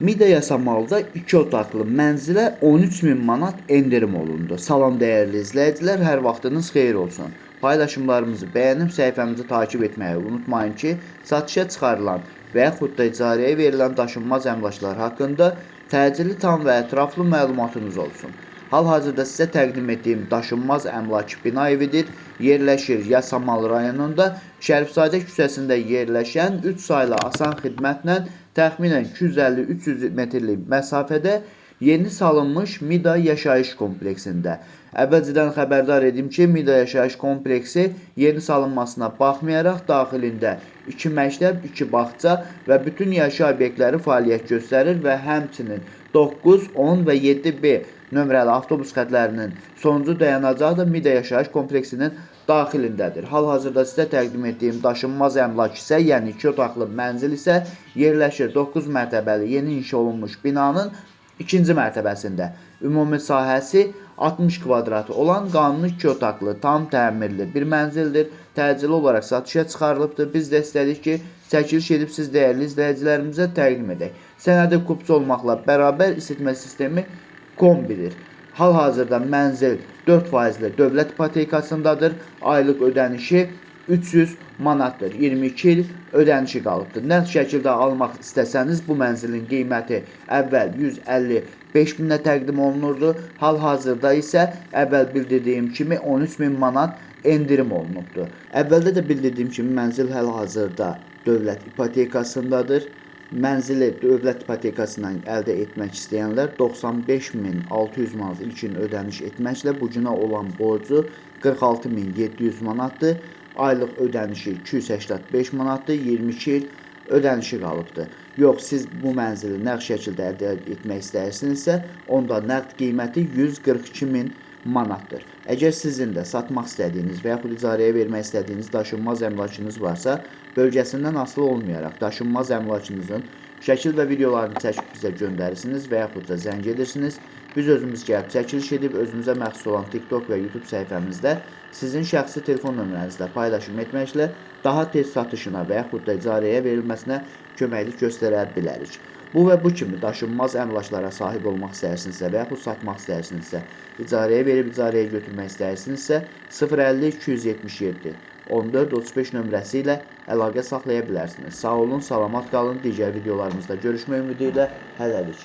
Mida Yasamalda 2 otaqlı mənzilə 13.000 manat endirim olundu. Salam dəyərli izləyicilər, hər vaxtınız xeyir olsun. Paylaşımlarımızı bəyənib səhifəmizi takib etməyi unutmayın ki, satışa çıxarılan və yaxud da icarəyə verilən daşınmaz əmlaklar haqqında təcili, tam və ətraflı məlumatınız olsun. Hal-hazırda sizə təqdim etdiyim daşınmaz əmlak bina evidir. Yerləşir Yasamal rayonunda Şərifzadə küçəsində yerləşən 3 saylı asan xidmətlə təxminən 250-300 metrlik məsafədə yeni salınmış Mida yaşayış kompleksində. Əvvəlcədən xəbərdar edim ki, Mida yaşayış kompleksi yeni salınmasına baxmayaraq daxilində 2 məktəb, 2 bağça və bütün yaşayış obyektləri fəaliyyət göstərir və həmçinin 9, 10 və 7B nömrəli avtobus xətlərinin sonuncu dayanacağı da Mida yaşayış kompleksinin daxilindədir. Hal-hazırda sizə təqdim etdiyim daşınmaz əmlak isə, yəni 2 otaqlı mənzil isə yerləşir 9 mərtəbəli yeni inşa olunmuş binanın 2-ci mərtəbəsində. Ümumi sahəsi 60 kvadrat olan qanuni 2 otaqlı, tam təmirli bir mənzildir. Təcili olaraq satışa çıxarılıbdır. Biz də istədik ki, çəkiliş edib siz dəyərli izləyicilərimizə təqdim edək. Sənədi kupçu olmaqla bərabər isitmə sistemi kombidir. Hal-hazırda mənzil 4% dövlət ipotekasındadır. Aylıq ödənişi 300 manatdır. 22 il ödənişi qalıbdır. Nəqd şəkildə almaq istəsəniz bu mənzilin qiyməti əvvəl 155 minə təqdim olunurdu. Hal-hazırda isə əvvəl bildirdiyim kimi 13.000 manat endirim olunubdur. Əvvəldə də bildirdiyim kimi mənzil hal-hazırda dövlət ipotekasındadır. Mənzili dövlət ipotekasından əldə etmək istəyənlər 95.600 manat ilkin ödəniş etməklə bu günə olan borcu 46.700 manatdır. Aylıq ödənişi 285 manatdır, 22 il ödənişi qalıbdır. Yox, siz bu mənzili nəqd şəkildə əldə etmək istəyirsinizsə, onda nəqd qiyməti 142.000 manatdır. Əgər sizin də satmaq istədiyiniz və yaxud icarəyə vermək istədiyiniz daşınmaz əmlakınız varsa, bölgəsindən asılı olmayaraq daşınmaz əmlakınızın şəkil və videolarını çəkib bizə göndərirsiniz və yaxud da zəng edirsiniz. Biz özümüz gəlib çəkiliş edib özümüzə məxsus olan TikTok və YouTube səhifəmizdə sizin şəxsi telefon nömrənizlə paylaşım etməklə daha tez satışına və yaxud da icarəyə verilməsinə köməklik göstərə bilərik. Bu və bu kimi daşınmaz əmlaklara sahib olmaq istəyirsinizsə və yaxud satmaq istəyirsinizsə, icarəyə verib icarəyə götürmək istəyirsinizsə 050 277 14 35 nömrəsi ilə əlaqə saxlaya bilərsiniz. Sağ olun, salamat qalın. Digər videolarımızda görüşmək ümidi ilə hələlik.